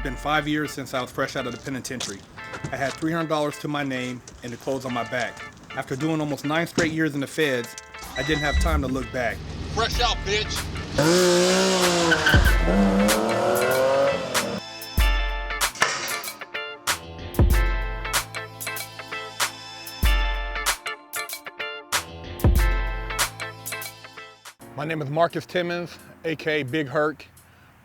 been 5 years since I was fresh out of the penitentiary. I had $300 to my name and the clothes on my back. After doing almost 9 straight years in the feds, I didn't have time to look back. Fresh out, bitch! My name is Marcus Timmons, aka Big Herc.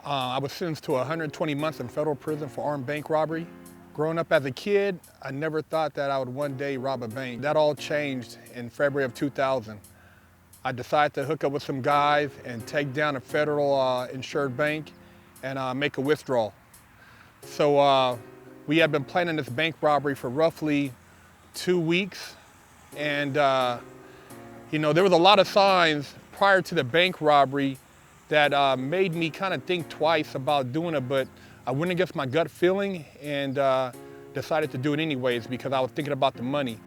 I was sentenced to 120 months in federal prison for armed bank robbery. Growing up as a kid, I never thought that I would one day rob a bank. That all changed in February of 2000. I decided to hook up with some guys and take down a federal insured bank and make a withdrawal. So we had been planning this bank robbery for roughly 2 weeks. And there was a lot of signs prior to the bank robbery that made me kind of think twice about doing it, but I went against my gut feeling and decided to do it anyways because I was thinking about the money.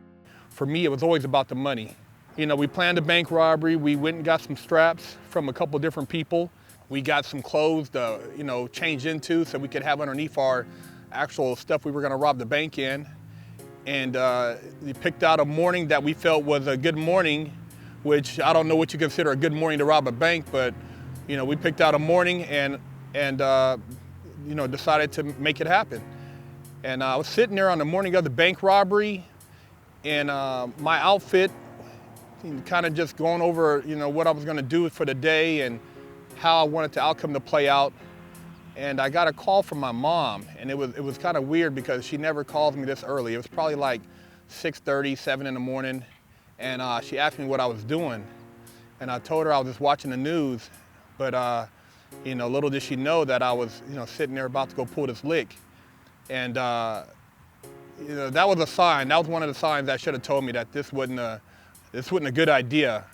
For me, it was always about the money. We planned a bank robbery. We went and got some straps from a couple different people. We got some clothes to, change into so we could have underneath our actual stuff we were gonna rob the bank in. And we picked out a morning that we felt was a good morning, which I don't know what you consider a good morning to rob a bank, but we picked out a morning and decided to make it happen. And I was sitting there on the morning of the bank robbery, and my outfit, kind of just going over, what I was going to do for the day and how I wanted the outcome to play out. And I got a call from my mom, and it was kind of weird because she never calls me this early. It was probably like 6:30, 7 in the morning, and she asked me what I was doing. And I told her I was just watching the news, but little did she know that I was, sitting there about to go pull this lick. And that was a sign. That was one of the signs that should have told me that this wasn't a good idea.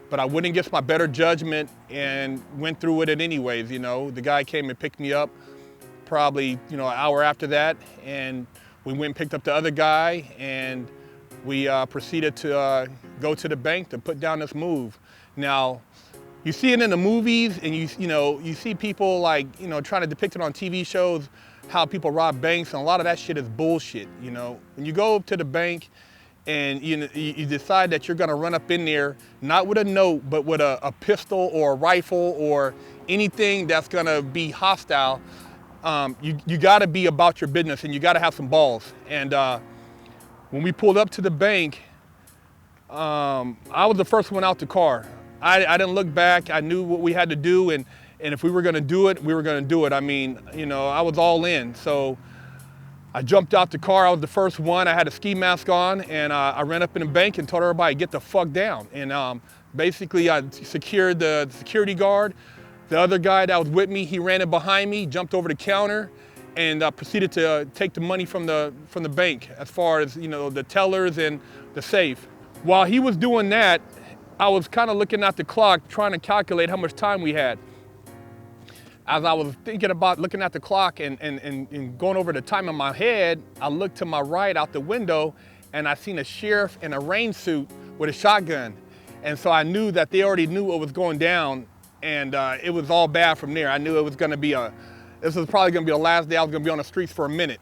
But I went against my better judgment and went through with it anyways. The guy came and picked me up probably, an hour after that, and we went and picked up the other guy, and we proceeded to go to the bank to put down this move. Now, you see it in the movies, and you see people trying to depict it on TV shows, how people rob banks, and a lot of that shit is bullshit. When you go up to the bank and you decide that you're gonna run up in there, not with a note, but with a pistol or a rifle or anything that's gonna be hostile, you gotta be about your business and you gotta have some balls. And when we pulled up to the bank, I was the first one out the car. I didn't look back. I knew what we had to do, and if we were gonna do it, we were gonna do it. I mean, I was all in. So I jumped out the car. I was the first one. I had a ski mask on, and I ran up in the bank and told everybody, get the fuck down. And basically, I secured the security guard. The other guy that was with me, he ran in behind me, jumped over the counter, and proceeded to take the money from the bank, as far as the tellers and the safe. While he was doing that, I was kind of looking at the clock, trying to calculate how much time we had. As I was thinking about looking at the clock and going over the time in my head, I looked to my right out the window, and I seen a sheriff in a rain suit with a shotgun. And so I knew that they already knew what was going down, and it was all bad from there. I knew it was gonna be this was probably gonna be the last day I was gonna be on the streets for a minute.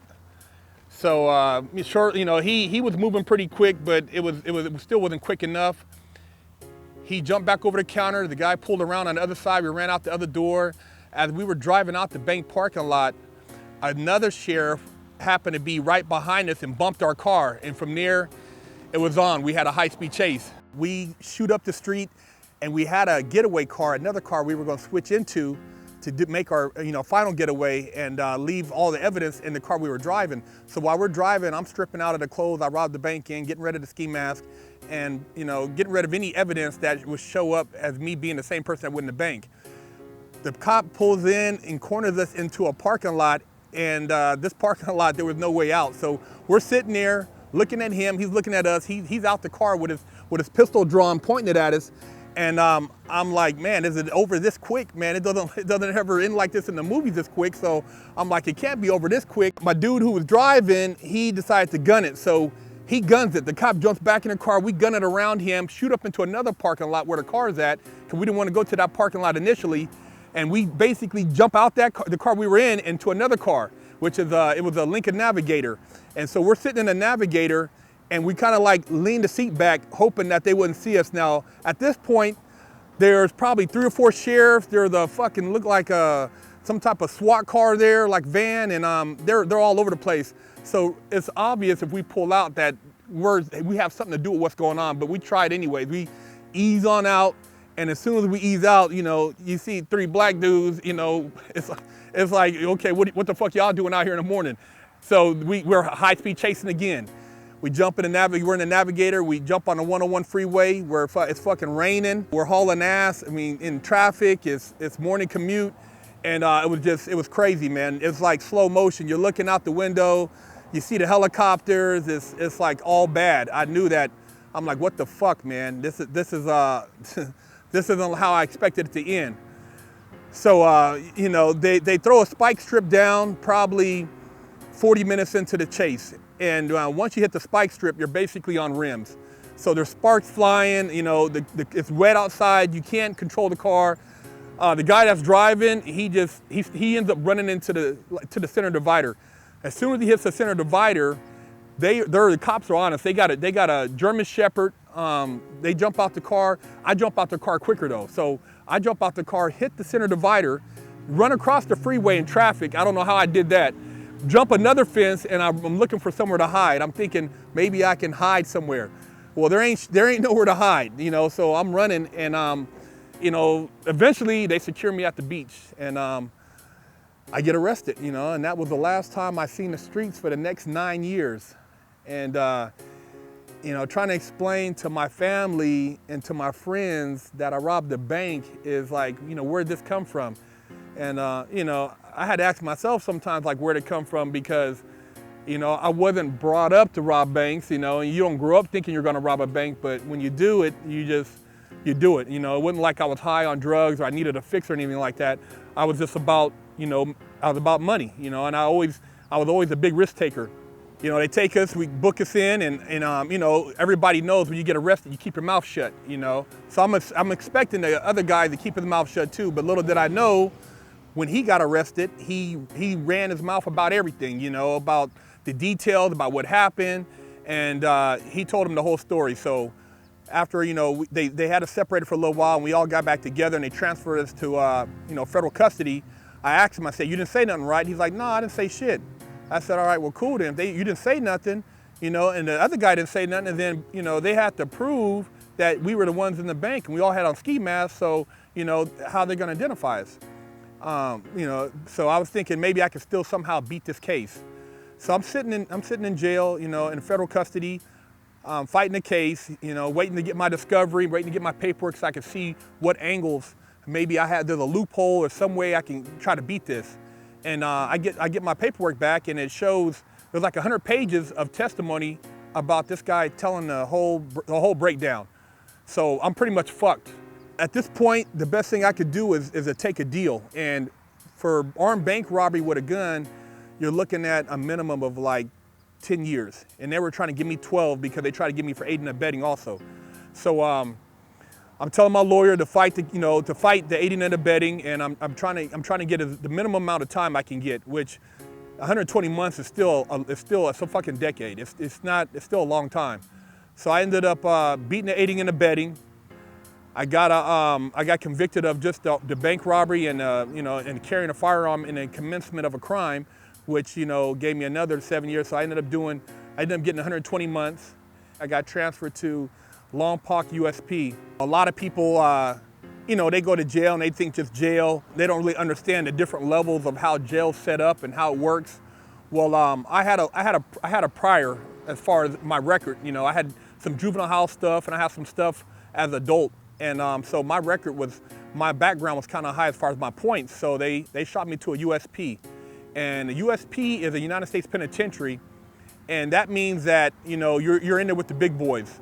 So he was moving pretty quick, but it still wasn't quick enough. He jumped back over the counter. The guy pulled around on the other side. We ran out the other door. As we were driving out the bank parking lot, another sheriff happened to be right behind us and bumped our car. And from there, it was on. We had a high-speed chase. We shoot up the street, and we had a getaway car, another car we were going to switch into to make our final getaway and leave all the evidence in the car we were driving. So while we're driving, I'm stripping out of the clothes I robbed the bank in, getting rid of the ski mask, and getting rid of any evidence that would show up as me being the same person that went in the bank. The cop pulls in and corners us into a parking lot, and this parking lot, there was no way out. So we're sitting there looking at him, he's looking at us, he's out the car with his pistol drawn, pointing it at us. And I'm like, man, is it over this quick, man? It doesn't ever end like this in the movies this quick. So I'm like, it can't be over this quick. My dude who was driving, he decided to gun it. So he guns it. The cop jumps back in the car. We gun it around him, shoot up into another parking lot where the car's at, because we didn't want to go to that parking lot initially. And we basically jump out the car we were in into another car. which is, it was a Lincoln Navigator. And so we're sitting in a Navigator and we kind of like leaned the seat back, hoping that they wouldn't see us. Now, at this point, there's probably 3 or 4 sheriffs. There's a fucking, look like some type of SWAT car there, like van, and they're all over the place. So it's obvious if we pull out that we have something to do with what's going on, but we tried anyways. We ease on out, and as soon as we ease out, you know, you see 3 black dudes, you know, it's like, okay, what the fuck y'all doing out here in the morning? So we're high-speed chasing again. We jump in the Navigator, we're in the Navigator, we jump on the 101 freeway where it's fucking raining. We're hauling ass, I mean, in traffic, it's morning commute, and it was crazy, man. It's like slow motion. You're looking out the window, you see the helicopters, it's like all bad. I knew that. I'm like, what the fuck, man? This is this isn't how I expected it to end. So, you know, they throw a spike strip down probably 40 minutes into the chase. And once you hit the spike strip, you're basically on rims. So there's sparks flying, you know, it's wet outside, you can't control the car. The guy that's driving, he ends up running into the center divider. As soon as he hits the center divider, the cops are on us. They got a German Shepherd. They jump out the car. I jump out the car quicker though. So I jump out the car, hit the center divider, run across the freeway in traffic. I don't know how I did that. Jump another fence, and I'm looking for somewhere to hide. I'm thinking maybe I can hide somewhere. Well, there ain't nowhere to hide, you know. So I'm running, and you know, eventually they secure me at the beach, and I get arrested, you know. And that was the last time I seen the streets for the next 9 years. And you know, trying to explain to my family and to my friends that I robbed the bank is like, you know, where'd this come from? And you know, I had to ask myself sometimes, like, where'd it come from? Because, you know, I wasn't brought up to rob banks, you know, and you don't grow up thinking you're gonna rob a bank, but when you do it, you do it. You know, it wasn't like I was high on drugs or I needed a fix or anything like that. I was just about, you know, I was about money, you know, and I was always a big risk taker. You know, they take us, we book us in, and you know, everybody knows when you get arrested, you keep your mouth shut, you know. So I'm expecting the other guy to keep his mouth shut too, but little did I know, when he got arrested, he ran his mouth about everything, you know, about the details, about what happened, and he told him the whole story. So after, you know, they had us separated for a little while, and we all got back together, and they transferred us to, you know, federal custody. I asked him, I said, you didn't say nothing, right? He's like, no, I didn't say shit. I said, all right, well, cool then. You didn't say nothing, you know, and the other guy didn't say nothing, and then, you know, they had to prove that we were the ones in the bank, and we all had on ski masks, so, you know, how are they gonna identify us? You know, so I was thinking maybe I could still somehow beat this case. So I'm sitting in jail, you know, in federal custody, fighting the case, you know, waiting to get my discovery, waiting to get my paperwork so I could see what angles maybe there's a loophole or some way I can try to beat this. And I get my paperwork back, and it shows there's like 100 pages of testimony about this guy telling the whole breakdown. So I'm pretty much fucked. At this point, the best thing I could do is to take a deal. And for armed bank robbery with a gun, you're looking at a minimum of like 10 years. And they were trying to give me 12 because they tried to give me for aiding and abetting also. So I'm telling my lawyer to fight the aiding and abetting, and I'm trying to get the minimum amount of time I can get, which 120 months is still a fucking decade. It's still a long time. So I ended up beating the aiding and abetting. I got convicted of just the bank robbery and and carrying a firearm in the commencement of a crime, which, you know, gave me another 7 years. So I ended up getting 120 months. I got transferred to Rampart USP. A lot of people, you know, they go to jail and they think just jail. They don't really understand the different levels of how jail's set up and how it works. Well, I had a prior as far as my record. You know, I had some juvenile house stuff and I had some stuff as adult. And so my background was kind of high as far as my points. So they shot me to a USP. And a USP is a United States Penitentiary. And that means that, you know, you're in there with the big boys.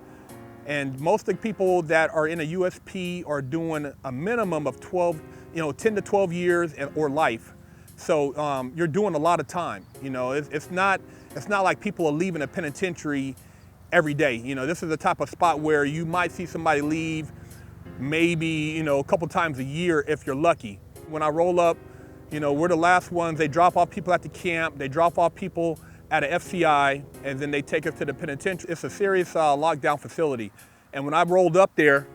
And most of the people that are in a USP are doing a minimum of 10 to 12 years or life. So you're doing a lot of time. You know, it's not like people are leaving a penitentiary every day. You know, this is the type of spot where you might see somebody leave maybe, you know, a couple times a year if you're lucky. When I roll up We're the last ones. They drop off people at the camp. They drop off people at a FCI, and then they take us to the penitentiary. It's a serious lockdown facility. And when I rolled up there,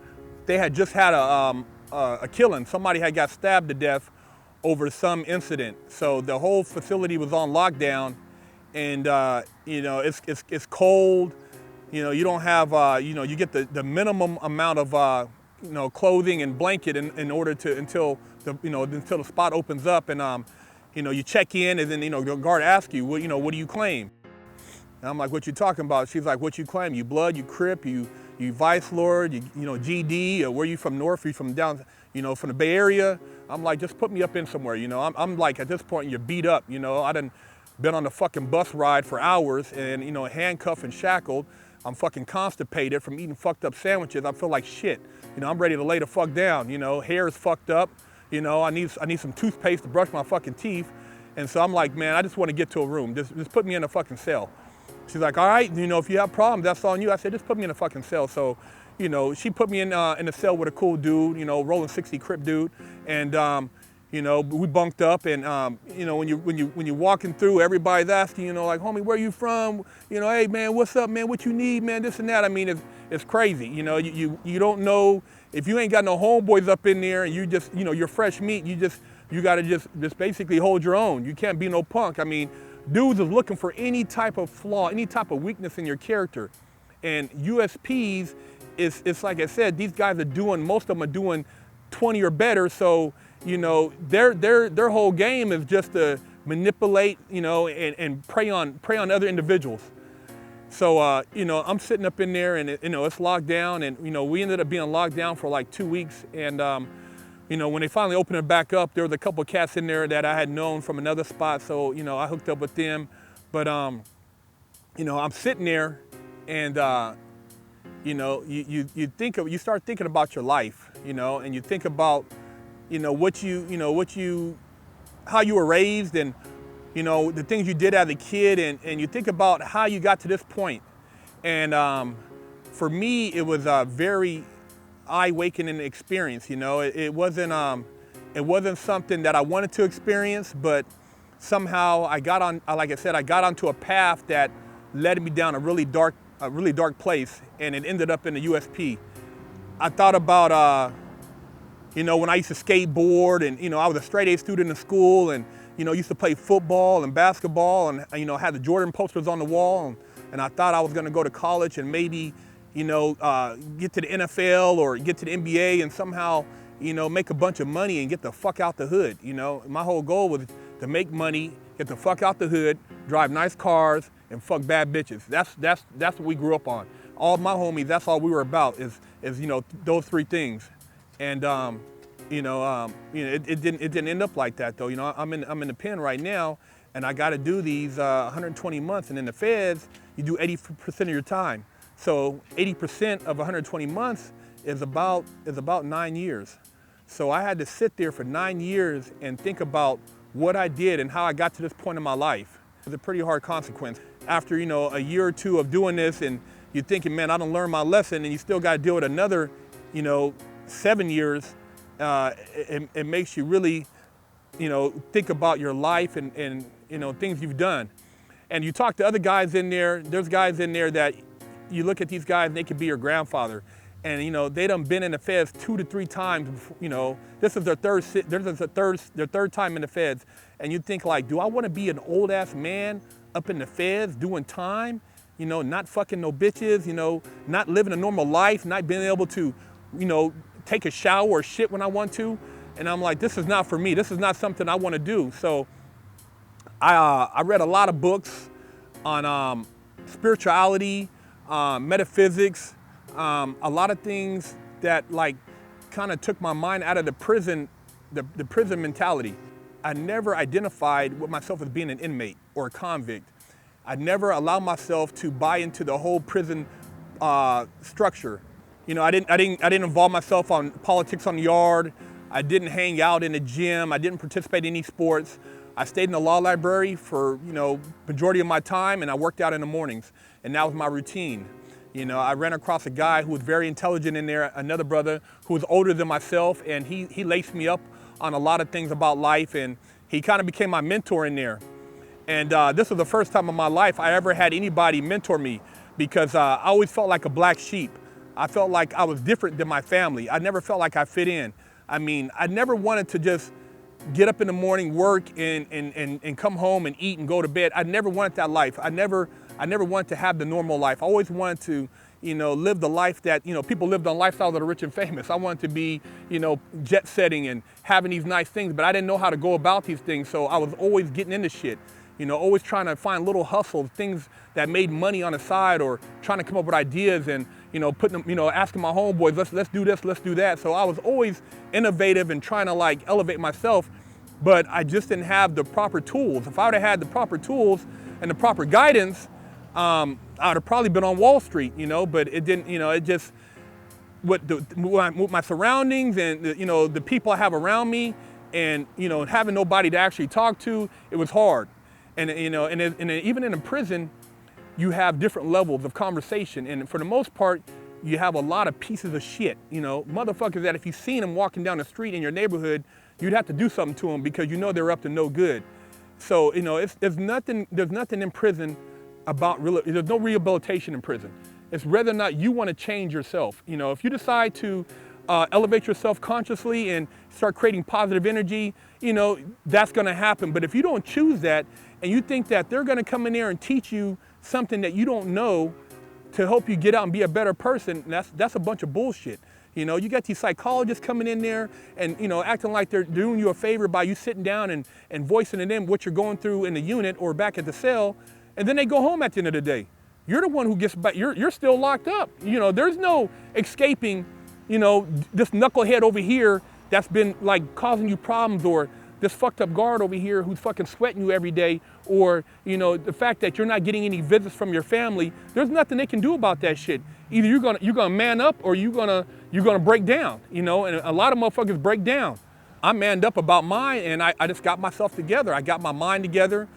they had just had a killing. Somebody had got stabbed to death over some incident. So the whole facility was on lockdown, and it's cold. You don't have you get the minimum amount of clothing and blanket in order to until the spot opens up, and you check in, and then the guard asks you, what do you claim? And I'm like, what you talking about? She's like, what you claim? You blood, you Crip, you Vice Lord, you GD, or where you from North, you from down, from the Bay Area? I'm like, just put me up in somewhere, I'm like, at this point, you're beat up, I done been on the fucking bus ride for hours and, handcuffed and shackled. I'm fucking constipated from eating fucked up sandwiches. I feel like shit. I'm ready to lay the fuck down, hair is fucked up. I need some toothpaste to brush my fucking teeth. And so I'm like, man, I just want to get to a room. Just put me in a fucking cell. She's like, all right, if you have problems, that's on you. I said, just put me in a fucking cell. So, she put me in a cell with a cool dude, rolling 60 Crip dude. And, we bunked up, and when you're walking through, everybody's asking, like, homie, where you from? Hey man, what's up, man? What you need, man? This and that. I mean, it's crazy. You don't know if you ain't got no homeboys up in there, and you just, you're fresh meat. You gotta just basically hold your own. You can't be no punk. I mean, dudes is looking for any type of flaw, any type of weakness in your character, and USPs it's like I said, these guys most of them are doing 20 or better. So. Their whole game is just to manipulate, and prey on other individuals. So, I'm sitting up in there, and it's locked down, and we ended up being locked down for like 2 weeks. And when they finally opened it back up, there was a couple of cats in there that I had known from another spot. So, I hooked up with them. But I'm sitting there, and you start thinking about your life, and you think about how you were raised, and the things you did as a kid, and you think about how you got to this point. And for me, it was a very eye-awakening experience. It wasn't something that I wanted to experience, but somehow I got onto a path that led me down a really dark place, and it ended up in the USP. I thought about when I used to skateboard, and I was a straight A student in school, and used to play football and basketball, and had the Jordan posters on the wall, and I thought I was going to go to college and maybe get to the NFL or get to the NBA and somehow make a bunch of money and get the fuck out the hood. My whole goal was to make money, get the fuck out the hood, drive nice cars, and fuck bad bitches. That's what we grew up on. All my homies, that's all we were about is those three things. And it didn't end up like that though. I'm in the pen right now, and I got to do these 120 months. And in the feds, you do 80% of your time. So 80% of 120 months is about 9 years. So I had to sit there for 9 years and think about what I did and how I got to this point in my life. It's a pretty hard consequence. After a year or two of doing this, and you're thinking, man, I done learned my lesson, and you still got to deal with another 7 years, it makes you really, think about your life and things you've done. And you talk to other guys in there, there's guys in there that you look at these guys and they could be your grandfather. And they done been in the feds 2 to 3 times, this is their third time in the feds. And you think like, do I want to be an old ass man up in the feds doing time? Not fucking no bitches, not living a normal life, not being able to, take a shower or shit when I want to. And I'm like, this is not for me. This is not something I want to do. So I read a lot of books on spirituality, metaphysics, a lot of things that like kind of took my mind out of the prison mentality. I never identified with myself as being an inmate or a convict. I never allowed myself to buy into the whole prison structure. I didn't involve myself on politics on the yard. I didn't hang out in the gym. I didn't participate in any sports. I stayed in the law library for, majority of my time, and I worked out in the mornings, and that was my routine. I ran across a guy who was very intelligent in there, another brother who was older than myself, and he laced me up on a lot of things about life, and He kind of became my mentor in there. And this was the first time in my life I ever had anybody mentor me, because I always felt like a black sheep. I felt like I was different than my family. I never felt like I fit in. I mean, I never wanted to just get up in the morning, work, and come home and eat and go to bed. I never wanted that life. I never wanted to have the normal life. I always wanted to, live the life that, people lived on, lifestyles of the rich and famous. I wanted to be, jet setting and having these nice things, but I didn't know how to go about these things. So I was always getting into shit, always trying to find little hustles, things that made money on the side, or trying to come up with ideas and, putting them, asking my homeboys, let's do this, let's do that. So I was always innovative and trying to like elevate myself, but I just didn't have the proper tools. If I would have had the proper tools and the proper guidance, I would have probably been on Wall Street, but it didn't, it just, with my surroundings and, the people I have around me and, having nobody to actually talk to, it was hard. And, and even in a prison, you have different levels of conversation. And for the most part, you have a lot of pieces of shit, motherfuckers that if you seen them walking down the street in your neighborhood, you'd have to do something to them because they're up to no good. So, there's nothing in prison about, there's no rehabilitation in prison. It's whether or not you want to change yourself. If you decide to elevate yourself consciously and start creating positive energy, that's going to happen. But if you don't choose that and you think that they're going to come in there and teach you something that you don't know to help you get out and be a better person, that's a bunch of bullshit. You got these psychologists coming in there and, acting like they're doing you a favor by you sitting down and voicing to them what you're going through in the unit or back at the cell, and then they go home at the end of the day. You're the one who gets back, you're still locked up. There's no escaping, this knucklehead over here that's been like causing you problems, or this fucked up guard over here who's fucking sweating you every day, or, the fact that you're not getting any visits from your family. There's nothing they can do about that shit. Either you're gonna man up or you're gonna break down, and a lot of motherfuckers break down. I manned up about mine, and I just got myself together. I got my mind together.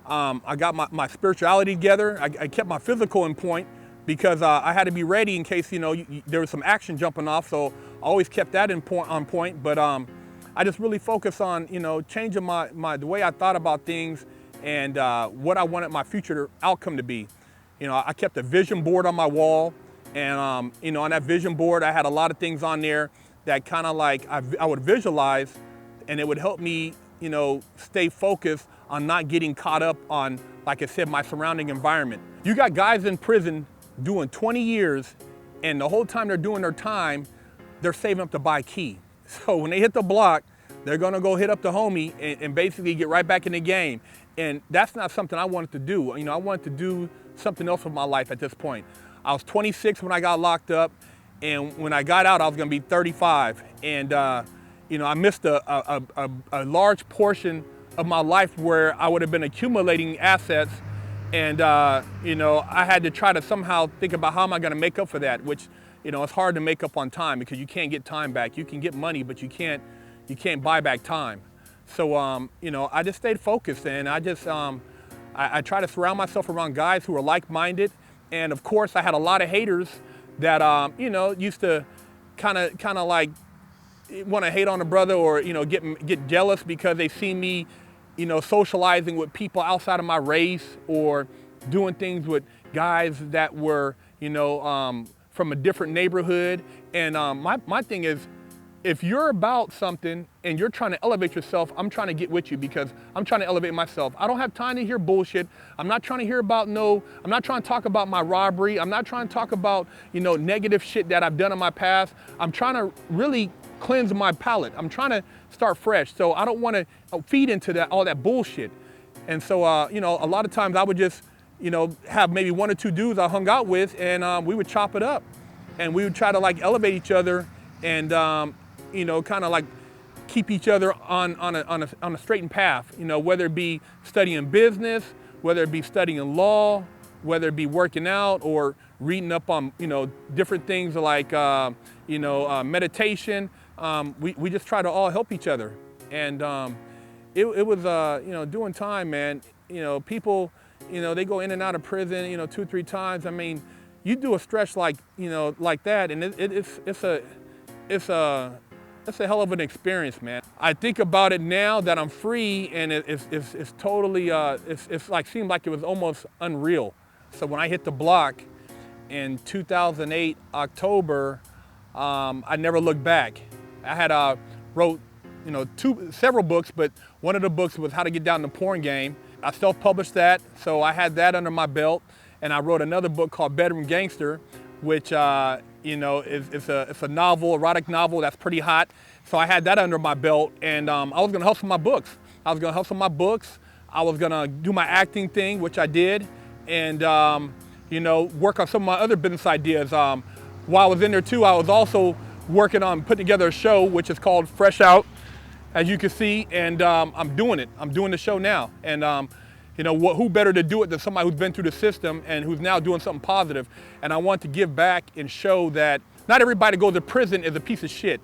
I got my spirituality together. I kept my physical in point because I had to be ready in case, there was some action jumping off. So I always kept that on point. But I just really focused on, changing the way I thought about things and what I wanted my future outcome to be. I kept a vision board on my wall, and on that vision board, I had a lot of things on there that kind of like I would visualize, and it would help me, stay focused on not getting caught up on, like I said, my surrounding environment. You got guys in prison doing 20 years, and the whole time they're doing their time, they're saving up to buy key. So when they hit the block, they're gonna go hit up the homie and basically get right back in the game. And that's not something I wanted to do. I wanted to do something else with my life at this point. I was 26 when I got locked up, and when I got out, I was gonna be 35. And I missed a large portion of my life where I would have been accumulating assets, and I had to try to somehow think about how am I gonna make up for that, which, it's hard to make up on time because you can't get time back. You can get money, but you can't buy back time. So, I just stayed focused, and I just, I try to surround myself around guys who are like-minded. And of course, I had a lot of haters that, used to kind of like want to hate on a brother, or, get jealous because they see me, socializing with people outside of my race, or doing things with guys that were, from a different neighborhood. And my thing is, if you're about something and you're trying to elevate yourself, I'm trying to get with you because I'm trying to elevate myself. I don't have time to hear bullshit. I'm not trying to hear about I'm not trying to talk about my robbery. I'm not trying to talk about, negative shit that I've done in my past. I'm trying to really cleanse my palate. I'm trying to start fresh. So I don't want to feed into all that bullshit. And so, a lot of times I would just, have maybe one or two dudes I hung out with, and we would chop it up, and we would try to like elevate each other, and kind of like keep each other on a straightened path. Whether it be studying business, whether it be studying law, whether it be working out or reading up on different things like meditation. We just try to all help each other, and it was doing time, man. People, they go in and out of prison, 2-3 times. I mean, you do a stretch like that, and it's That's a hell of an experience, man. I think about it now that I'm free, and it's totally, it's like, seemed like it was almost unreal. So when I hit the block in 2008, October, I never looked back. I had wrote, several books, but one of the books was How to Get Down in the Porn Game. I self-published that, so I had that under my belt, and I wrote another book called Bedroom Gangster, which it's a novel, erotic novel that's pretty hot. So I had that under my belt, and I was gonna hustle my books. I was gonna do my acting thing, which I did, and work on some of my other business ideas. While I was in there too, I was also working on putting together a show, which is called Fresh Out, as you can see, and I'm doing it. I'm doing the show now, and who better to do it than somebody who's been through the system and who's now doing something positive. And I want to give back and show that not everybody that goes to prison is a piece of shit.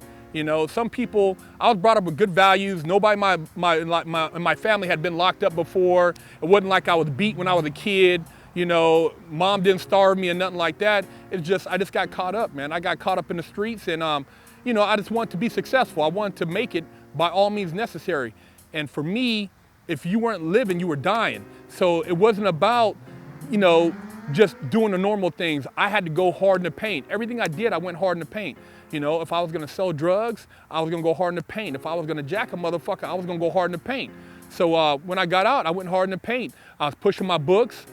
Some people, I was brought up with good values. Nobody in my family had been locked up before. It wasn't like I was beat when I was a kid. Mom didn't starve me or nothing like that. It's just, I just got caught up, man. I got caught up in the streets, and I just want to be successful. I want to make it by all means necessary. And for me, if you weren't living, you were dying. So it wasn't about, just doing the normal things. I had to go hard in the paint. Everything I did, I went hard in the paint. If I was gonna sell drugs, I was gonna go hard in the paint. If I was gonna jack a motherfucker, I was gonna go hard in the paint. So when I got out, I went hard in the paint. I was pushing my books,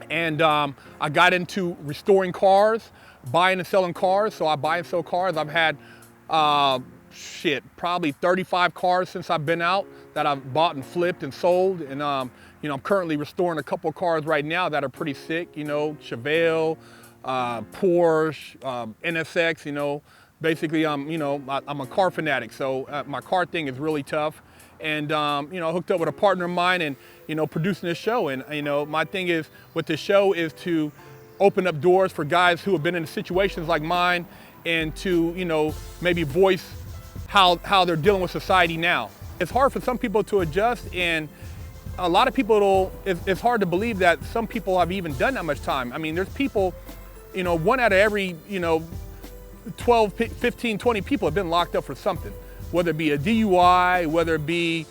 and I got into restoring cars, buying and selling cars. So I buy and sell cars. I've had, probably 35 cars since I've been out that I've bought and flipped and sold. And I'm currently restoring a couple of cars right now that are pretty sick, Chevelle, Porsche, NSX, basically I'm a car fanatic. So my car thing is really tough. And, I hooked up with a partner of mine and, producing this show. And, my thing is with the show is to open up doors for guys who have been in situations like mine, and to, maybe voice how they're dealing with society now. It's hard for some people to adjust, and a lot of people, it's hard to believe that some people have even done that much time. I mean, there's people, one out of every, 12, 15, 20 people have been locked up for something, whether it be a DUI, whether it be,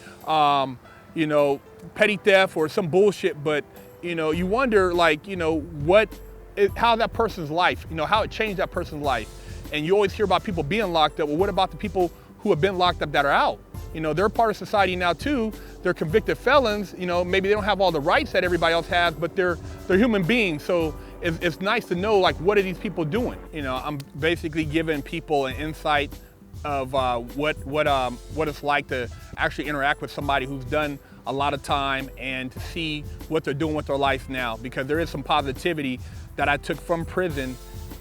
petty theft or some bullshit. But, you wonder, like, how that person's life, how it changed that person's life. And you always hear about people being locked up. Well, what about the people who have been locked up that are out? They're part of society now too. They're convicted felons. Maybe they don't have all the rights that everybody else has, but they're human beings. So it's nice to know, like, what are these people doing? I'm basically giving people an insight of what it's like to actually interact with somebody who's done a lot of time, and to see what they're doing with their life now, because there is some positivity that I took from prison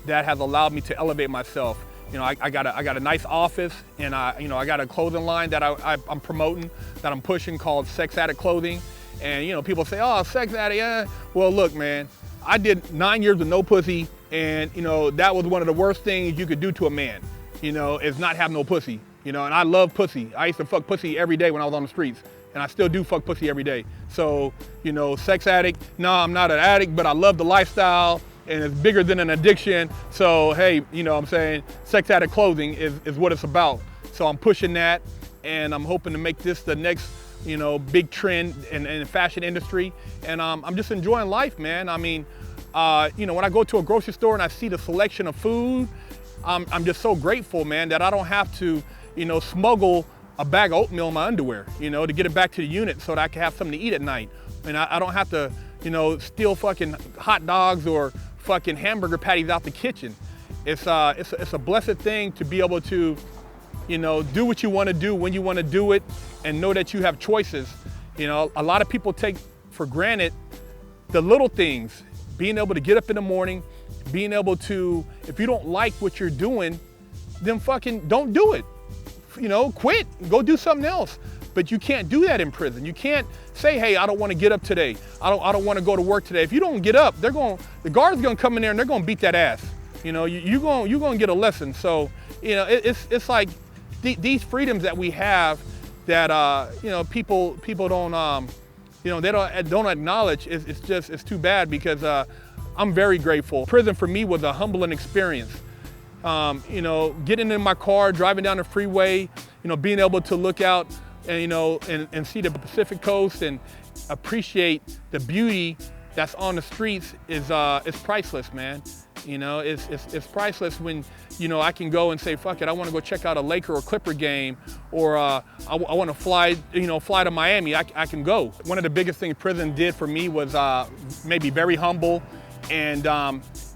that has allowed me to elevate myself. I got a nice office, and I got a clothing line that I'm promoting, that I'm pushing, called Sex Addict Clothing. And people say, oh, sex addict, yeah. Well, look, man, I did 9 years with no pussy, and that was one of the worst things you could do to a man, is not have no pussy. And I love pussy. I used to fuck pussy every day when I was on the streets, and I still do fuck pussy every day. So, sex addict, no, I'm not an addict, but I love the lifestyle, and it's bigger than an addiction. So, hey, I'm saying Sex Addict Clothing is what it's about. So I'm pushing that, and I'm hoping to make this the next, big trend in the fashion industry. And I'm just enjoying life, man. I mean, when I go to a grocery store and I see the selection of food, I'm just so grateful, man, that I don't have to, smuggle a bag of oatmeal in my underwear, to get it back to the unit so that I can have something to eat at night. And I don't have to, steal fucking hot dogs or fucking hamburger patties out the kitchen. It's a blessed thing to be able to, do what you want to do when you want to do it, and know that you have choices. A lot of people take for granted the little things, being able to get up in the morning, being able to, if you don't like what you're doing, then fucking don't do it. Quit, go do something else. But you can't do that in prison. You can't say, hey, I don't want to get up today. I don't want to go to work today. If you don't get up, the guard's gonna come in there and they're gonna beat that ass. You're gonna get a lesson. So, it's like these freedoms that we have that people don't they don't acknowledge. It's too bad, because I'm very grateful. Prison for me was a humbling experience. You know, getting in my car, driving down the freeway, you know, being able to look out and, you know, and see the Pacific coast and appreciate the beauty that's on the streets is priceless, man. You know, it's priceless when, you know, I can go and say, fuck it, I want to go check out a Laker or Clipper game, or I want to fly to Miami. I can go. One of the biggest things prison did for me was maybe very humble, and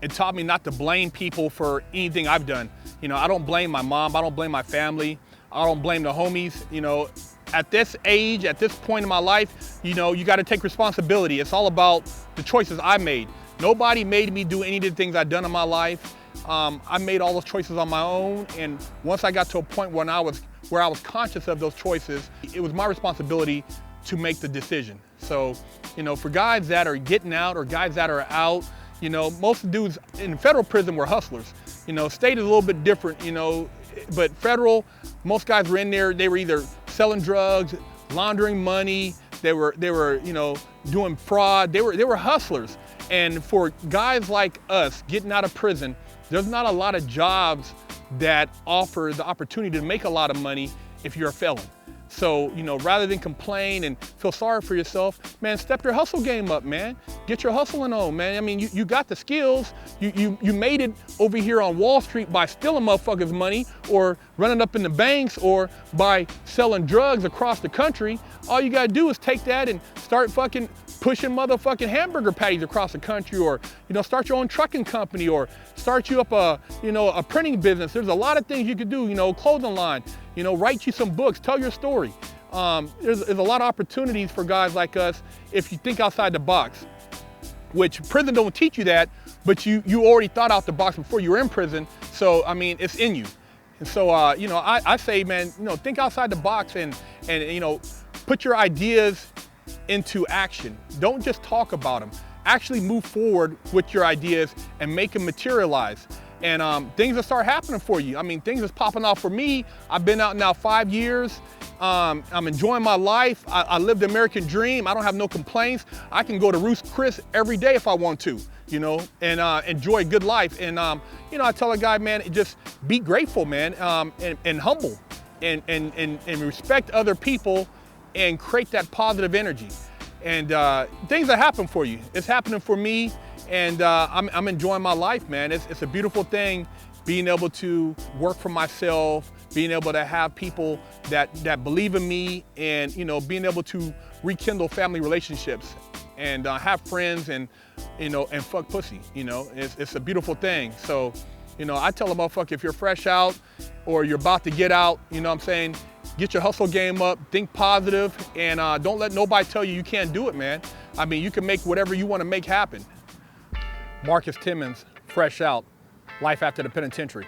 it taught me not to blame people for anything I've done. You know, I don't blame my mom, I don't blame my family, I don't blame the homies. You know, at this age, at this point in my life, you know, you got to take responsibility. It's all about the choices I made. Nobody made me do any of the things I've done in my life. I made all those choices on my own, and once I got to a point where I was conscious of those choices, it was my responsibility to make the decision. So, you know, for guys that are getting out or guys that are out, you know, most dudes in federal prison were hustlers. You know, state is a little bit different, you know, but federal, most guys were in there, they were either selling drugs, laundering money, they were, you know, doing fraud, they were hustlers. And for guys like us getting out of prison, there's not a lot of jobs that offer the opportunity to make a lot of money if you're a felon. So, you know, rather than complain and feel sorry for yourself, man, step your hustle game up, man. Get your hustling on, man. I mean, you got the skills. You made it over here on Wall Street by stealing motherfuckers' money or running up in the banks or by selling drugs across the country. All you gotta do is take that and start fucking pushing motherfucking hamburger patties across the country, or, you know, start your own trucking company, or start you up a printing business. There's a lot of things you could do, you know, clothing line, you know, write you some books, tell your story. There's a lot of opportunities for guys like us if you think outside the box, which prison don't teach you that, but you already thought out the box before you were in prison. So, I mean, it's in you. And so, you know, I say, man, you know, think outside the box and you know, put your ideas into action. Don't just talk about them. Actually move forward with your ideas and make them materialize. And things will start happening for you. I mean, things is popping off for me. I've been out now 5 years. I'm enjoying my life. I live the American dream. I don't have no complaints. I can go to Ruth's Chris every day if I want to, you know, and enjoy a good life. And, you know, I tell a guy, man, just be grateful, man, and humble and respect other people and create that positive energy. And things that happen for you. It's happening for me, and I'm enjoying my life, man. It's a beautiful thing being able to work for myself, being able to have people that believe in me, and, you know, being able to rekindle family relationships and have friends and, you know, and fuck pussy, you know. It's a beautiful thing. So, you know, I tell a motherfucker, if you're fresh out or you're about to get out, you know what I'm saying, get your hustle game up, think positive, and don't let nobody tell you can't do it, man. I mean, you can make whatever you want to make happen. Marcus Timmons, fresh out, life after the penitentiary.